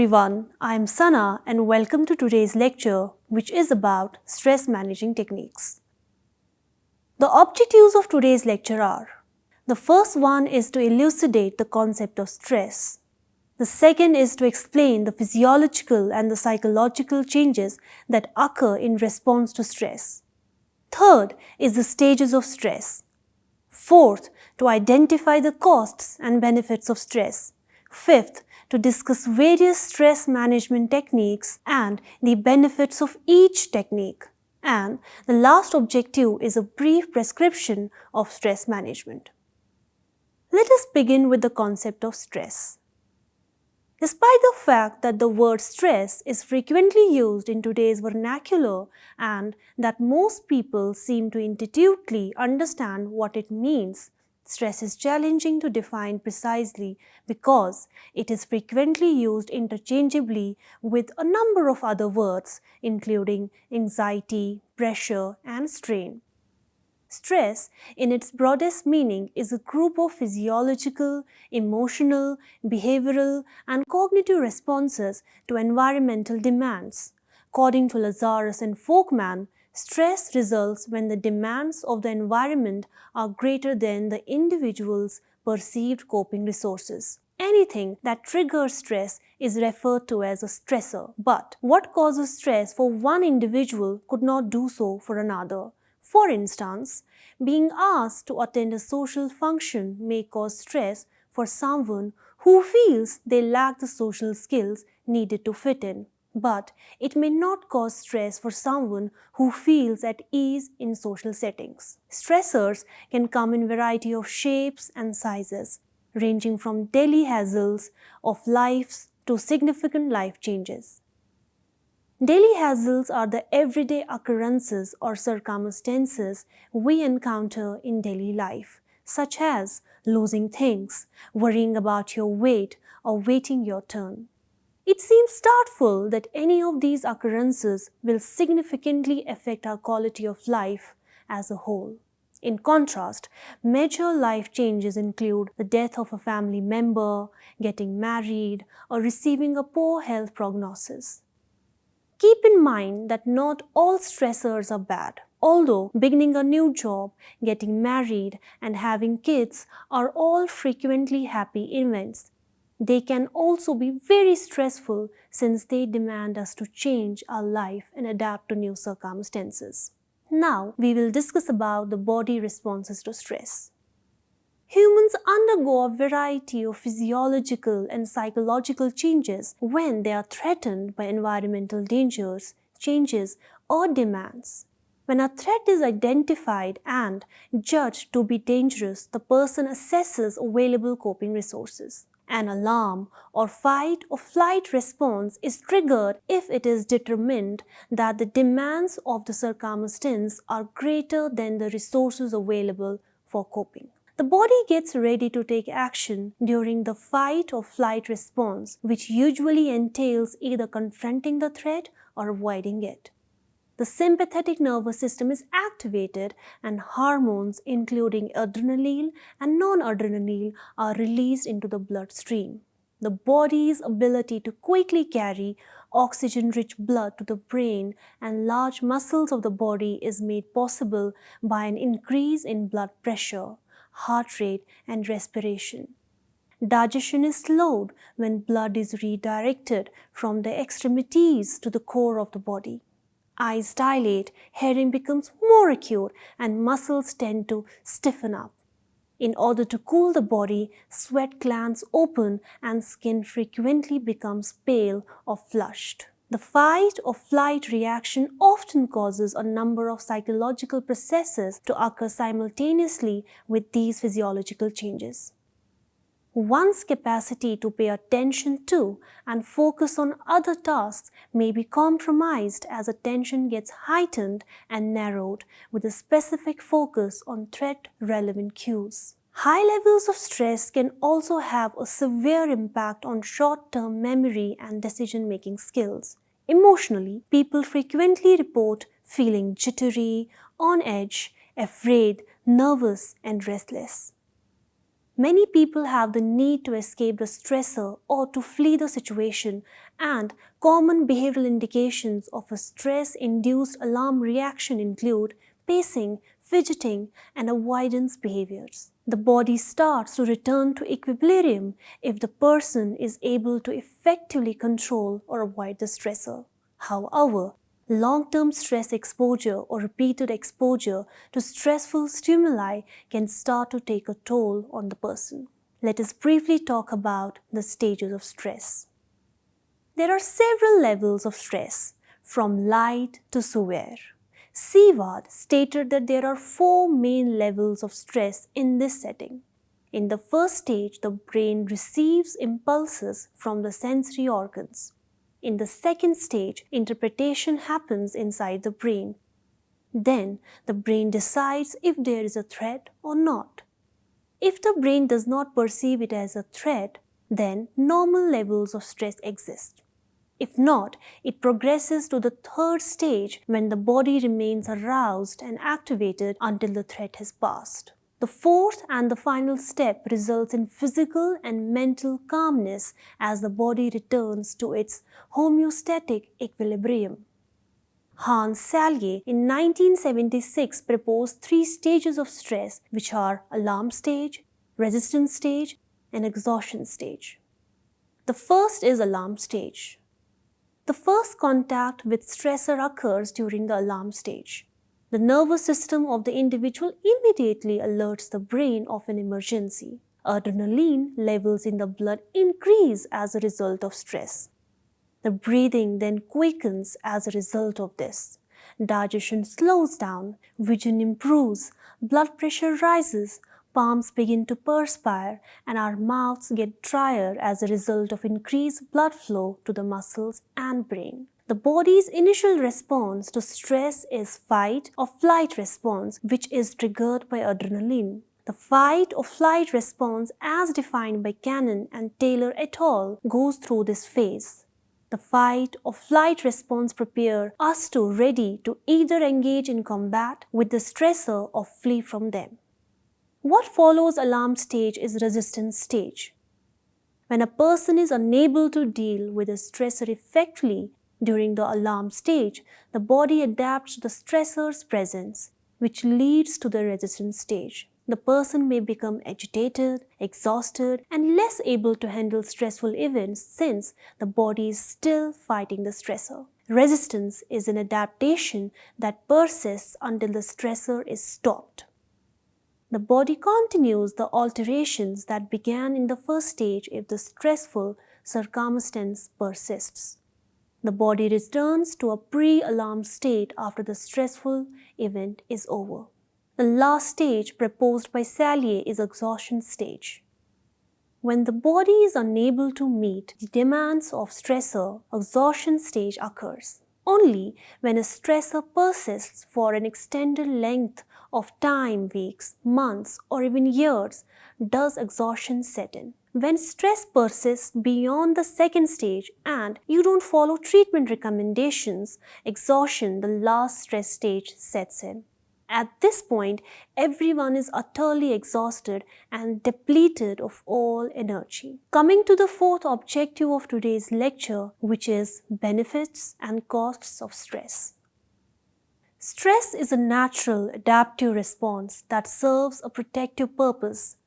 everyone, I am Sana and welcome to today's lecture, which is about stress managing techniques. The objectives of today's lecture are: the first one is to elucidate the concept of stress. The second is to explain the physiological and the psychological changes that occur in response to stress. Third is the stages of stress. Fourth, to identify the costs and benefits of stress. Fifth, to discuss various stress management techniques and the benefits of each technique. And the last objective is a brief prescription of stress management. Let us begin with the concept of stress. Despite the fact that the word stress is frequently used in today's vernacular and that most people seem to intuitively understand what it means, stress is challenging to define precisely because it is frequently used interchangeably with a number of other words, including anxiety, pressure, and strain. Stress, in its broadest meaning, is a group of physiological, emotional, behavioral, and cognitive responses to environmental demands. According to Lazarus and Folkman, stress results when the demands of the environment are greater than the individual's perceived coping resources. Anything that triggers stress is referred to as a stressor. But what causes stress for one individual could not do so for another. For instance, being asked to attend a social function may cause stress for someone who feels they lack the social skills needed to fit in, but it may not cause stress for someone who feels at ease in social settings. Stressors can come in a variety of shapes and sizes, ranging from daily hassles of life to significant life changes. Daily hassles are the everyday occurrences or circumstances we encounter in daily life, such as losing things, worrying about your weight, or waiting your turn. It seems doubtful that any of these occurrences will significantly affect our quality of life as a whole. In contrast, major life changes include the death of a family member, getting married, or receiving a poor health prognosis. Keep in mind that not all stressors are bad. Although beginning a new job, getting married, and having kids are all frequently happy events, they can also be very stressful since they demand us to change our life and adapt to new circumstances. Now, we will discuss about the body responses to stress. Humans undergo a variety of physiological and psychological changes when they are threatened by environmental dangers, changes, or demands. When a threat is identified and judged to be dangerous, the person assesses available coping resources. An alarm or fight or flight response is triggered if it is determined that the demands of the circumstance are greater than the resources available for coping. The body gets ready to take action during the fight or flight response, which usually entails either confronting the threat or avoiding it. The sympathetic nervous system is activated and hormones including adrenaline and non-adrenaline are released into the bloodstream. The body's ability to quickly carry oxygen-rich blood to the brain and large muscles of the body is made possible by an increase in blood pressure, heart rate, and respiration. Digestion is slowed when blood is redirected from the extremities to the core of the body. Eyes dilate, hearing becomes more acute, and muscles tend to stiffen up. In order to cool the body, sweat glands open and skin frequently becomes pale or flushed. The fight or flight reaction often causes a number of psychological processes to occur simultaneously with these physiological changes. One's capacity to pay attention to and focus on other tasks may be compromised as attention gets heightened and narrowed with a specific focus on threat-relevant cues. High levels of stress can also have a severe impact on short-term memory and decision-making skills. Emotionally, people frequently report feeling jittery, on edge, afraid, nervous, and restless. Many people have the need to escape the stressor or to flee the situation, and common behavioral indications of a stress-induced alarm reaction include pacing, fidgeting, and avoidance behaviors. The body starts to return to equilibrium if the person is able to effectively control or avoid the stressor. However, long-term stress exposure or repeated exposure to stressful stimuli can start to take a toll on the person. Let us briefly talk about the stages of stress. There are several levels of stress, from light to severe. Seward stated that there are 4 main levels of stress in this setting. In the first stage, the brain receives impulses from the sensory organs. In the second stage, interpretation happens inside the brain. Then, the brain decides if there is a threat or not. If the brain does not perceive it as a threat, then normal levels of stress exist. If not, it progresses to the third stage when the body remains aroused and activated until the threat has passed. The fourth and the final step results in physical and mental calmness as the body returns to its homeostatic equilibrium. Hans Selye in 1976 proposed 3 stages of stress, which are alarm stage, resistance stage, and exhaustion stage. The first is alarm stage. The first contact with stressor occurs during the alarm stage. The nervous system of the individual immediately alerts the brain of an emergency. Adrenaline levels in the blood increase as a result of stress. The breathing then quickens as a result of this. Digestion slows down, vision improves, blood pressure rises, palms begin to perspire, and our mouths get drier as a result of increased blood flow to the muscles and brain. The body's initial response to stress is fight or flight response, which is triggered by adrenaline. The fight or flight response, as defined by Cannon and Taylor et al., goes through this phase. The fight or flight response prepare us to ready to either engage in combat with the stressor or flee from them. What follows alarm stage is resistance stage. When a person is unable to deal with a stressor effectively during the alarm stage, the body adapts to the stressor's presence, which leads to the resistance stage. The person may become agitated, exhausted, and less able to handle stressful events since the body is still fighting the stressor. Resistance is an adaptation that persists until the stressor is stopped. The body continues the alterations that began in the first stage if the stressful circumstance persists. The body returns to a pre-alarm state after the stressful event is over. The last stage proposed by Selye is exhaustion stage. When the body is unable to meet the demands of stressor, exhaustion stage occurs. Only when a stressor persists for an extended length of time, weeks, months, or even years, does exhaustion set in. When stress persists beyond the second stage and you don't follow treatment recommendations, exhaustion, the last stress stage, sets in. At this point, everyone is utterly exhausted and depleted of all energy. Coming to the fourth objective of today's lecture, which is benefits and costs of stress. Stress is a natural adaptive response that serves a protective purpose,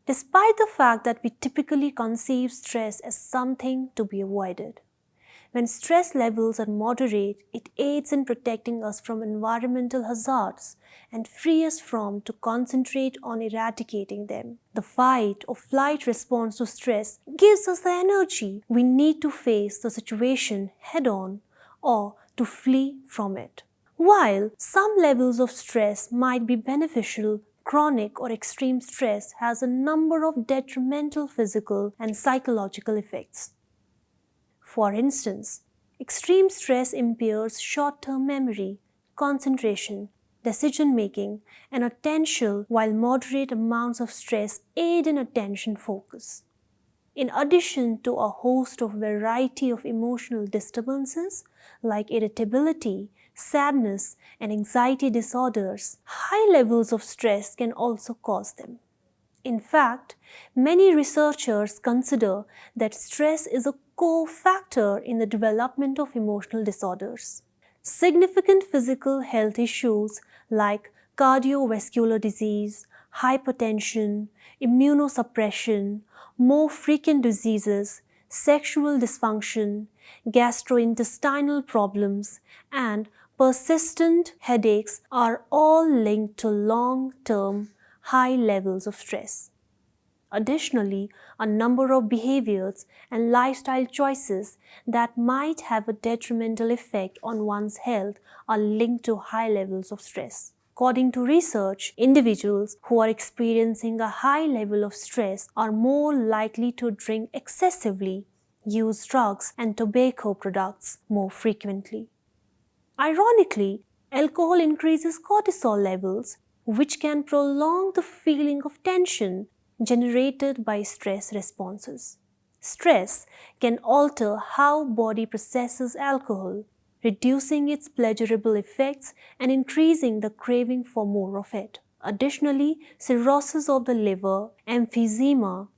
despite the fact that we typically conceive stress as something to be avoided. When stress levels are moderate, it aids in protecting us from environmental hazards and free us from to concentrate on eradicating them. The fight or flight response to stress gives us the energy we need to face the situation head-on or to flee from it. While some levels of stress might be beneficial, chronic or extreme stress has a number of detrimental physical and psychological effects. For instance, extreme stress impairs short-term memory, concentration, decision-making, and attention, while moderate amounts of stress aid in attention focus. In addition to a host of variety of emotional disturbances like irritability, sadness, and anxiety disorders, high levels of stress can also cause them. In fact, many researchers consider that stress is a core factor in the development of emotional disorders. Significant physical health issues like cardiovascular disease, hypertension, immunosuppression, more frequent diseases, sexual dysfunction, gastrointestinal problems, and persistent headaches are all linked to long-term high levels of stress. Additionally, a number of behaviors and lifestyle choices that might have a detrimental effect on one's health are linked to high levels of stress. According to research, individuals who are experiencing a high level of stress are more likely to drink excessively, use drugs and tobacco products more frequently. Ironically, alcohol increases cortisol levels, which can prolong the feeling of tension generated by stress responses. Stress can alter how body processes alcohol, reducing its pleasurable effects and increasing the craving for more of it. Additionally, cirrhosis of the liver, emphysema,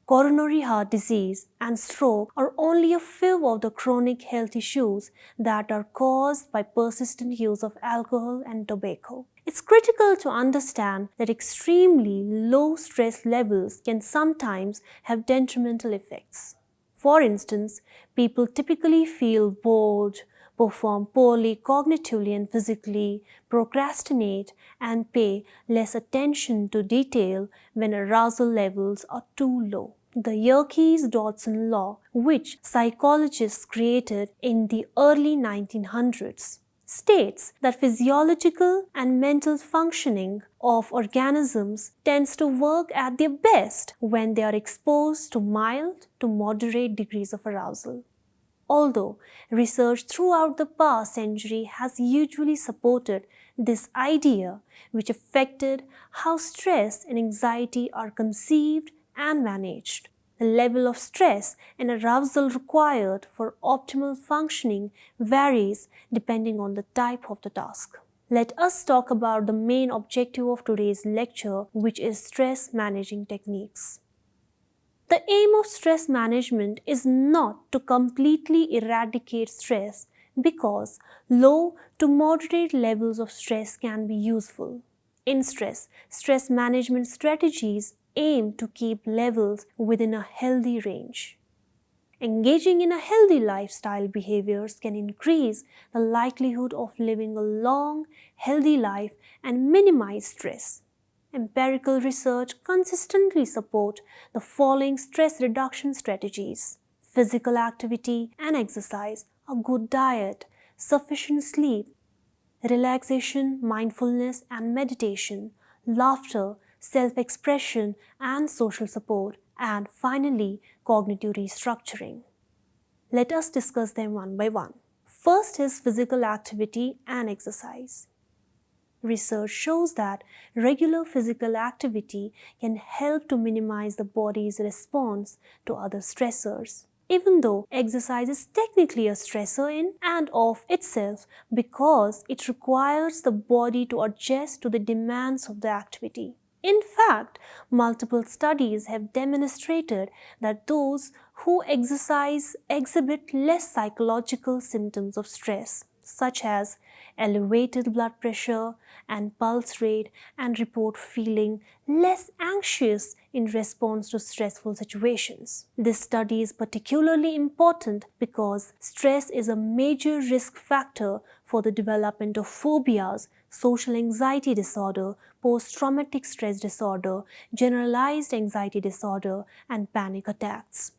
coronary heart disease, and stroke are only a few of the chronic health issues that are caused by persistent use of alcohol and tobacco. It's critical to understand that extremely low stress levels can sometimes have detrimental effects. For instance, people typically feel bored, perform poorly cognitively and physically, procrastinate, and pay less attention to detail when arousal levels are too low. The Yerkes-Dodson law, which psychologists created in the early 1900s, states that physiological and mental functioning of organisms tends to work at their best when they are exposed to mild to moderate degrees of arousal. Although research throughout the past century has usually supported this idea, which affected how stress and anxiety are conceived and managed. The level of stress and arousal required for optimal functioning varies depending on the type of the task. Let us talk about the main objective of today's lecture, which is stress managing techniques. The aim of stress management is not to completely eradicate stress because low to moderate levels of stress can be useful. In stress management strategies aim to keep levels within a healthy range. Engaging in a healthy lifestyle behaviors can increase the likelihood of living a long, healthy life and minimize stress. Empirical research consistently support the following stress reduction strategies: physical activity and exercise, a good diet, sufficient sleep, relaxation, mindfulness and meditation, laughter, self-expression and social support, and finally, cognitive restructuring. Let us discuss them one by one. First is physical activity and exercise. Research shows that regular physical activity can help to minimize the body's response to other stressors. Even though exercise is technically a stressor in and of itself because it requires the body to adjust to the demands of the activity. In fact, multiple studies have demonstrated that those who exercise exhibit less psychological symptoms of stress, such as elevated blood pressure and pulse rate, and report feeling less anxious in response to stressful situations. This study is particularly important because stress is a major risk factor for the development of phobias, social anxiety disorder, post-traumatic stress disorder, generalized anxiety disorder, and panic attacks.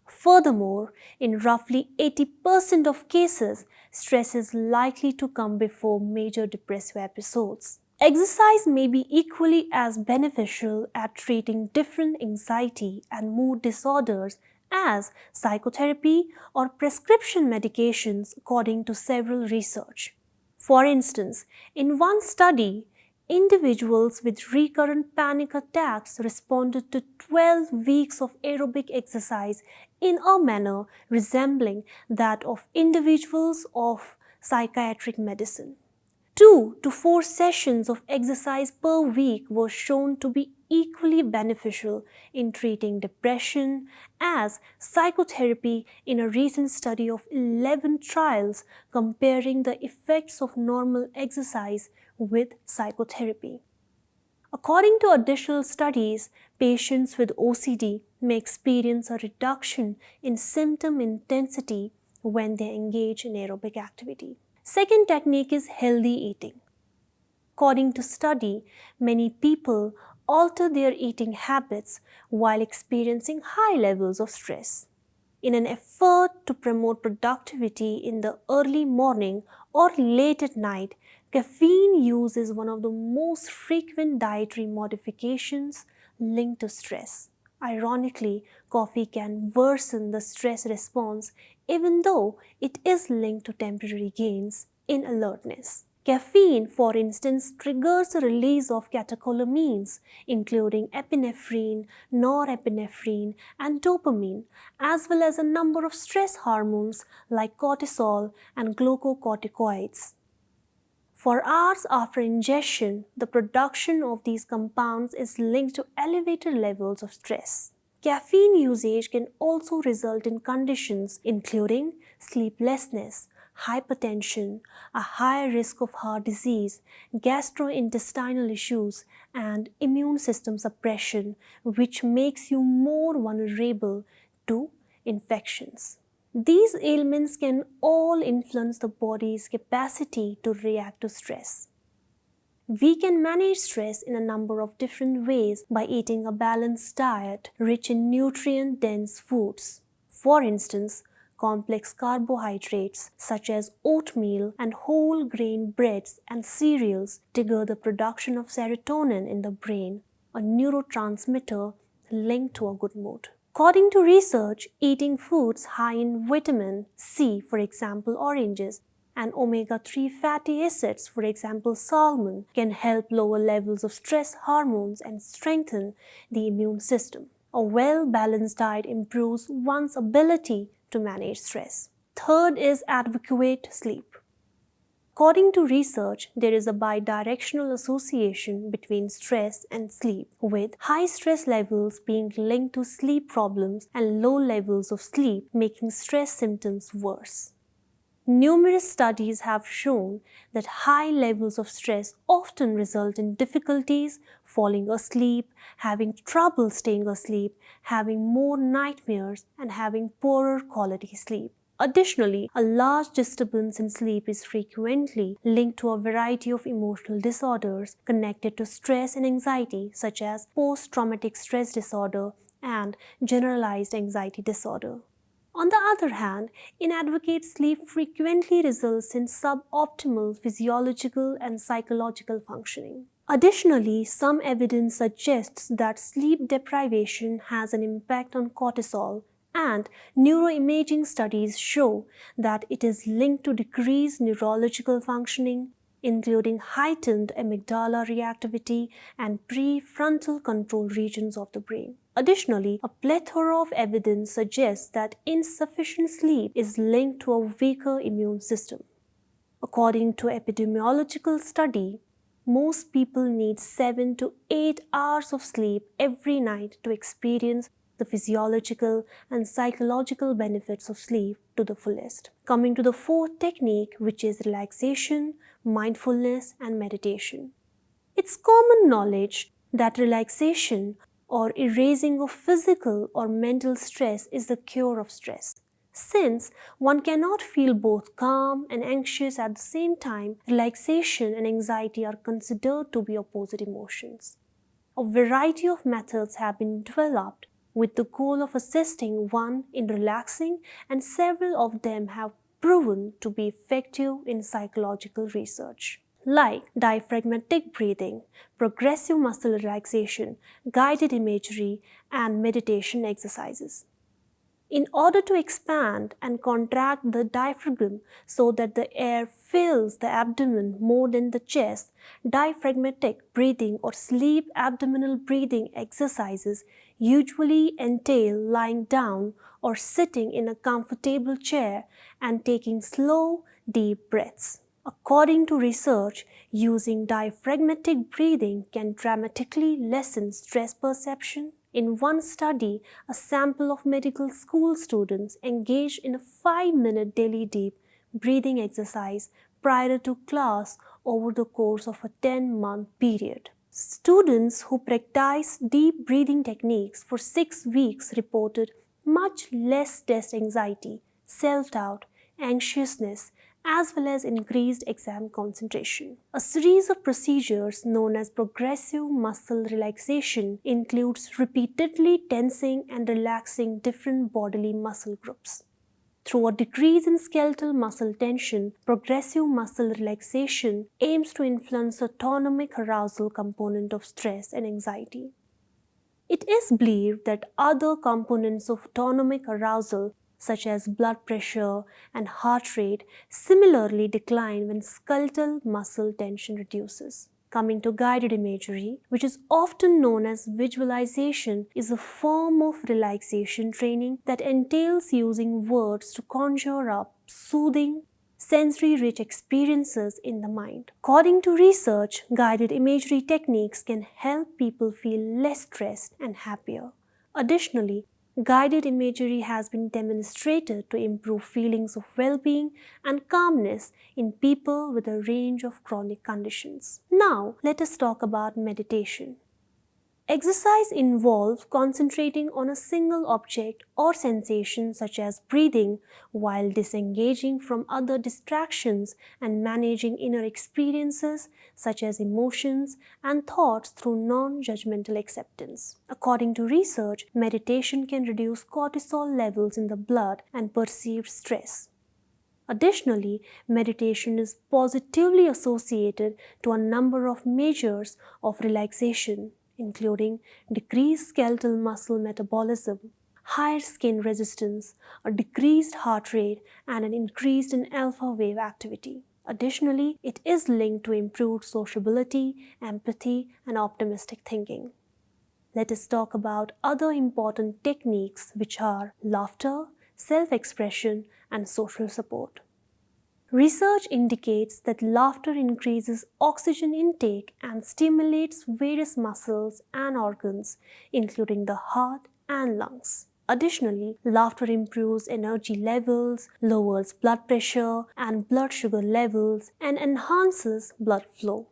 Furthermore, in roughly 80% of cases, stress is likely to come before major depressive episodes. Exercise may be equally as beneficial at treating different anxiety and mood disorders as psychotherapy or prescription medications, according to several research. For instance, in one study, individuals with recurrent panic attacks responded to 12 weeks of aerobic exercise in a manner resembling that of individuals of psychiatric medicine. 2 to 4 sessions of exercise per week were shown to be equally beneficial in treating depression as psychotherapy in a recent study of 11 trials comparing the effects of normal exercise with psychotherapy. According to additional studies, patients with OCD may experience a reduction in symptom intensity when they engage in aerobic activity. Second technique is healthy eating. According to study, many people alter their eating habits while experiencing high levels of stress. In an effort to promote productivity in the early morning or late at night, caffeine use is one of the most frequent dietary modifications linked to stress. Ironically, coffee can worsen the stress response even though it is linked to temporary gains in alertness. Caffeine, for instance, triggers the release of catecholamines, including epinephrine, norepinephrine, and dopamine, as well as a number of stress hormones like cortisol and glucocorticoids. For hours after ingestion, the production of these compounds is linked to elevated levels of stress. Caffeine usage can also result in conditions including sleeplessness, hypertension, a higher risk of heart disease, gastrointestinal issues, and immune system suppression, which makes you more vulnerable to infections. These ailments can all influence the body's capacity to react to stress. We can manage stress in a number of different ways by eating a balanced diet rich in nutrient-dense foods. For instance, complex carbohydrates such as oatmeal and whole grain breads and cereals trigger the production of serotonin in the brain, a neurotransmitter linked to a good mood. According to research, eating foods high in vitamin C, for example oranges, and omega-3 fatty acids, for example salmon, can help lower levels of stress hormones and strengthen the immune system. A well-balanced diet improves one's ability to manage stress. Third is adequate sleep. According to research, there is a bidirectional association between stress and sleep, with high stress levels being linked to sleep problems and low levels of sleep making stress symptoms worse. Numerous studies have shown that high levels of stress often result in difficulties falling asleep, having trouble staying asleep, having more nightmares, and having poorer quality sleep. Additionally, a large disturbance in sleep is frequently linked to a variety of emotional disorders connected to stress and anxiety, such as post-traumatic stress disorder and generalized anxiety disorder. On the other hand, inadequate sleep frequently results in suboptimal physiological and psychological functioning. Additionally, some evidence suggests that sleep deprivation has an impact on cortisol, and neuroimaging studies show that it is linked to decreased neurological functioning, including heightened amygdala reactivity and prefrontal control regions of the brain. Additionally, a plethora of evidence suggests that insufficient sleep is linked to a weaker immune system. According to epidemiological study, most people need 7 to 8 hours of sleep every night to experience the physiological and psychological benefits of sleep to the fullest. Coming to the fourth technique, which is relaxation, mindfulness, and meditation. It's common knowledge that relaxation or erasing of physical or mental stress is the cure of stress. Since one cannot feel both calm and anxious at the same time, relaxation and anxiety are considered to be opposite emotions. A variety of methods have been developed with the goal of assisting one in relaxing, and several of them have proven to be effective in psychological research, like diaphragmatic breathing, progressive muscle relaxation, guided imagery, and meditation exercises. In order to expand and contract the diaphragm so that the air fills the abdomen more than the chest, diaphragmatic breathing or sleep abdominal breathing exercises usually entail lying down or sitting in a comfortable chair and taking slow, deep breaths. According to research, using diaphragmatic breathing can dramatically lessen stress perception. In one study, a sample of medical school students engaged in a 5-minute daily deep breathing exercise prior to class over the course of a 10-month period. Students who practiced deep breathing techniques for 6 weeks reported much less test anxiety, self-doubt, anxiousness, as well as increased exam concentration. A series of procedures known as progressive muscle relaxation includes repeatedly tensing and relaxing different bodily muscle groups. Through a decrease in skeletal muscle tension, progressive muscle relaxation aims to influence the autonomic arousal component of stress and anxiety. It is believed that other components of autonomic arousal, such as blood pressure and heart rate, similarly decline when skeletal muscle tension reduces. Coming to guided imagery, which is often known as visualization, is a form of relaxation training that entails using words to conjure up soothing, sensory-rich experiences in the mind. According to research, guided imagery techniques can help people feel less stressed and happier. Additionally, guided imagery has been demonstrated to improve feelings of well-being and calmness in people with a range of chronic conditions. Now, let us talk about meditation. Exercise involves concentrating on a single object or sensation such as breathing while disengaging from other distractions and managing inner experiences such as emotions and thoughts through non-judgmental acceptance. According to research, meditation can reduce cortisol levels in the blood and perceived stress. Additionally, meditation is positively associated to a number of measures of relaxation, including decreased skeletal muscle metabolism, higher skin resistance, a decreased heart rate, and an increase in alpha wave activity. Additionally, it is linked to improved sociability, empathy, and optimistic thinking. Let us talk about other important techniques, which are laughter, self-expression, and social support. Research indicates that laughter increases oxygen intake and stimulates various muscles and organs, including the heart and lungs. Additionally, laughter improves energy levels, lowers blood pressure and blood sugar levels, and enhances blood flow.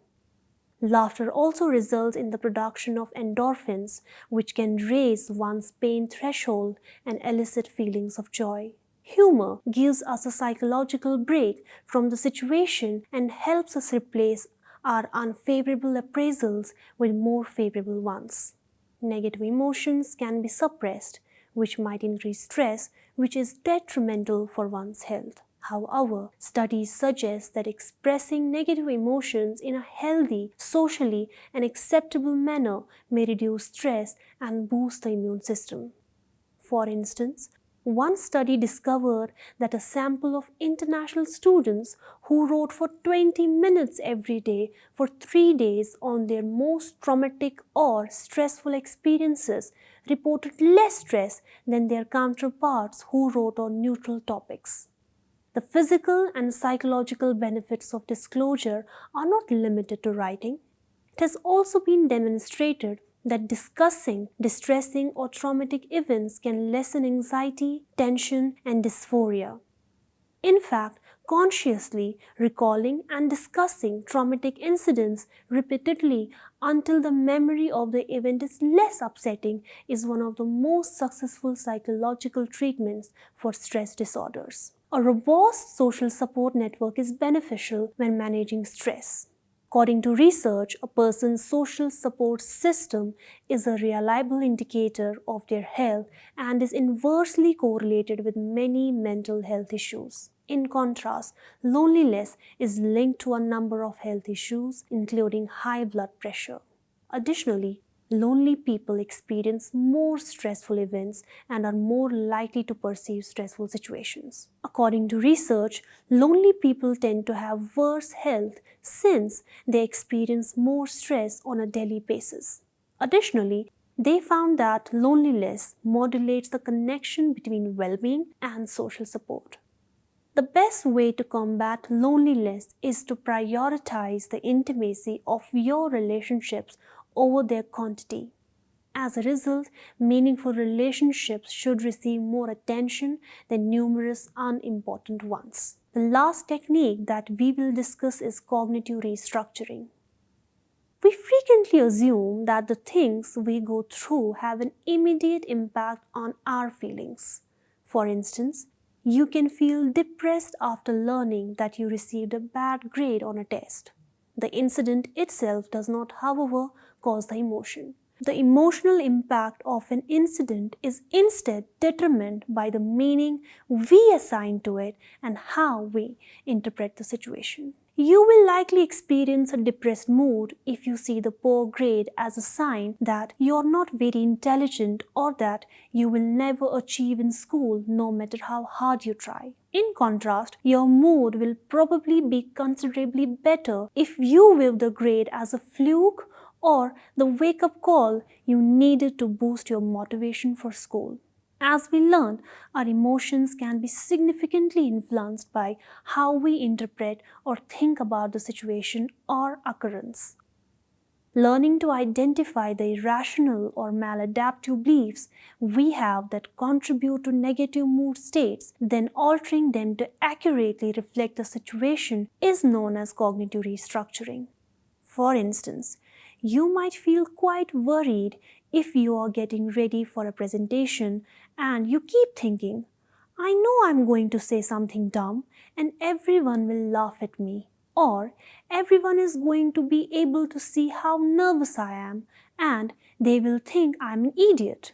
Laughter also results in the production of endorphins, which can raise one's pain threshold and elicit feelings of joy. Humor gives us a psychological break from the situation and helps us replace our unfavorable appraisals with more favorable ones. Negative emotions can be suppressed, which might increase stress, which is detrimental for one's health. However, studies suggest that expressing negative emotions in a healthy, socially, and acceptable manner may reduce stress and boost the immune system. For instance, one study discovered that a sample of international students who wrote for 20 minutes every day for 3 days on their most traumatic or stressful experiences reported less stress than their counterparts who wrote on neutral topics. The physical and psychological benefits of disclosure are not limited to writing. It has also been demonstrated that discussing distressing or traumatic events can lessen anxiety, tension, and dysphoria. In fact, consciously recalling and discussing traumatic incidents repeatedly until the memory of the event is less upsetting is one of the most successful psychological treatments for stress disorders. A robust social support network is beneficial when managing stress. According to research, a person's social support system is a reliable indicator of their health and is inversely correlated with many mental health issues. In contrast, loneliness is linked to a number of health issues, including high blood pressure. Additionally, lonely people experience more stressful events and are more likely to perceive stressful situations. According to research, lonely people tend to have worse health since they experience more stress on a daily basis. Additionally, they found that loneliness modulates the connection between well-being and social support. The best way to combat loneliness is to prioritize the intimacy of your relationships over their quantity. As a result, meaningful relationships should receive more attention than numerous unimportant ones. The last technique that we will discuss is cognitive restructuring. We frequently assume that the things we go through have an immediate impact on our feelings. For instance, you can feel depressed after learning that you received a bad grade on a test. The incident itself does not, however, cause the emotion. The emotional impact of an incident is instead determined by the meaning we assign to it and how we interpret the situation. You will likely experience a depressed mood if you see the poor grade as a sign that you are not very intelligent or that you will never achieve in school no matter how hard you try. In contrast, your mood will probably be considerably better if you view the grade as a fluke or the wake-up call you needed to boost your motivation for school. As we learn, our emotions can be significantly influenced by how we interpret or think about the situation or occurrence. Learning to identify the irrational or maladaptive beliefs we have that contribute to negative mood states, then altering them to accurately reflect the situation is known as cognitive restructuring. For instance, you might feel quite worried if you are getting ready for a presentation and you keep thinking, I know I'm going to say something dumb and everyone will laugh at me, or everyone is going to be able to see how nervous I am and they will think I'm an idiot.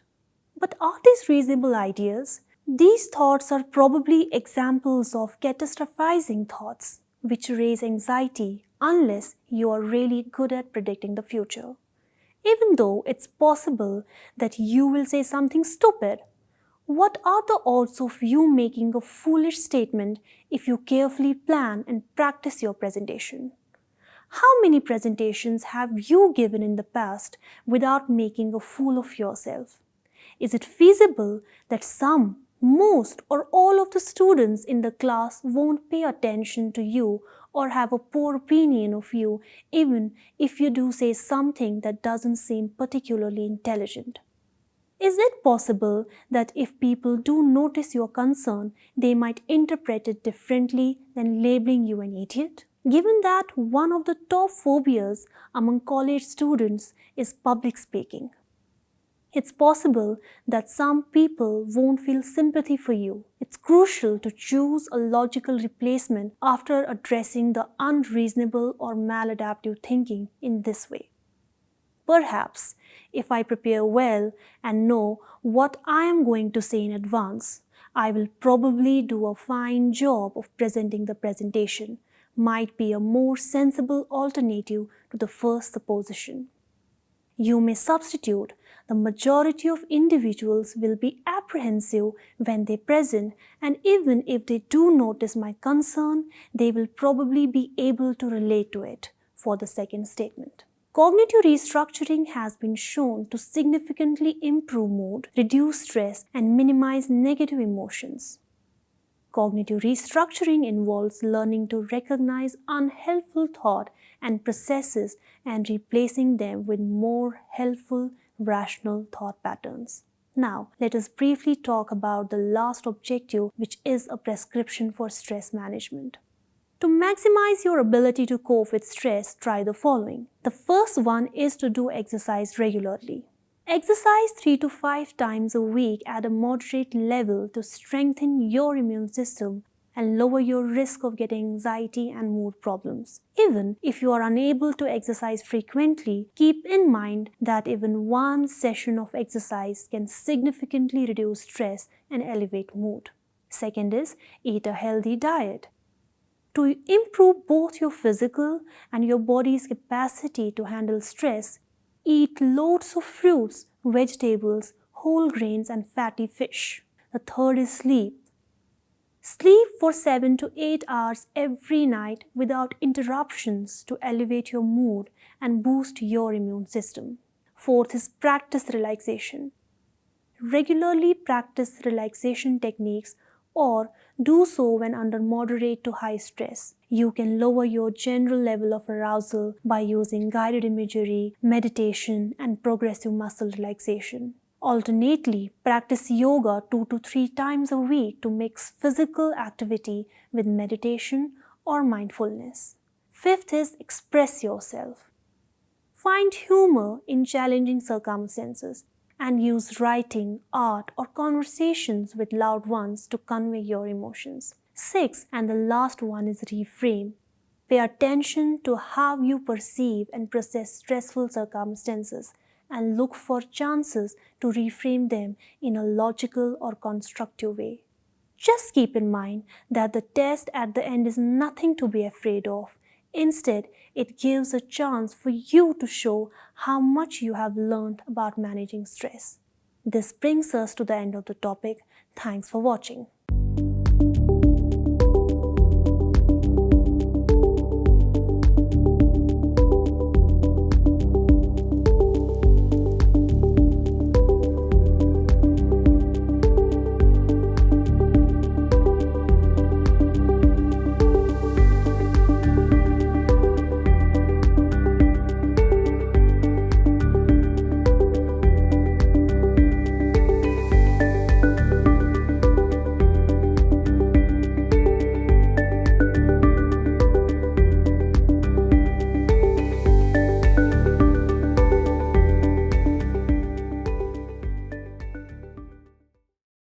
But are these reasonable ideas? These thoughts are probably examples of catastrophizing thoughts, which raise anxiety unless you are really good at predicting the future. Even though it's possible that you will say something stupid, what are the odds of you making a foolish statement if you carefully plan and practice your presentation? How many presentations have you given in the past without making a fool of yourself? Is it feasible that some, most, or all of the students in the class won't pay attention to you or have a poor opinion of you even if you do say something that doesn't seem particularly intelligent? Is it possible that if people do notice your concern, they might interpret it differently than labeling you an idiot? Given that one of the top phobias among college students is public speaking, it's possible that some people won't feel sympathy for you. It's crucial to choose a logical replacement after addressing the unreasonable or maladaptive thinking in this way. Perhaps, if I prepare well and know what I am going to say in advance, I will probably do a fine job of presenting the presentation, might be a more sensible alternative to the first supposition. You may substitute, the majority of individuals will be apprehensive when they present, and even if they do notice my concern, they will probably be able to relate to it for the second statement. Cognitive restructuring has been shown to significantly improve mood, reduce stress, and minimize negative emotions. Cognitive restructuring involves learning to recognize unhelpful thought and processes and replacing them with more helpful, rational thought patterns. Now, let us briefly talk about the last objective, which is a prescription for stress management. To maximize your ability to cope with stress, try the following. The first one is to do exercise regularly. Exercise 3 to 5 times a week at a moderate level to strengthen your immune system and lower your risk of getting anxiety and mood problems. Even if you are unable to exercise frequently, keep in mind that even one session of exercise can significantly reduce stress and elevate mood. Second is, eat a healthy diet. To improve both your physical and your body's capacity to handle stress, eat loads of fruits, vegetables, whole grains, and fatty fish. The third is sleep. Sleep for 7 to 8 hours every night without interruptions to elevate your mood and boost your immune system. Fourth is practice relaxation. Regularly practice relaxation techniques or Do so when under moderate to high stress. You can lower your general level of arousal by using guided imagery, meditation, and progressive muscle relaxation. Alternately, practice yoga 2 to 3 times a week to mix physical activity with meditation or mindfulness. Fifth is express yourself. Find humor in challenging circumstances and use writing, art, or conversations with loved ones to convey your emotions. Sixth, and the last one, is reframe. Pay attention to how you perceive and process stressful circumstances and look for chances to reframe them in a logical or constructive way. Just keep in mind that the test at the end is nothing to be afraid of. Instead, it gives a chance for you to show how much you have learned about managing stress. This brings us to the end of the topic. Thanks for watching.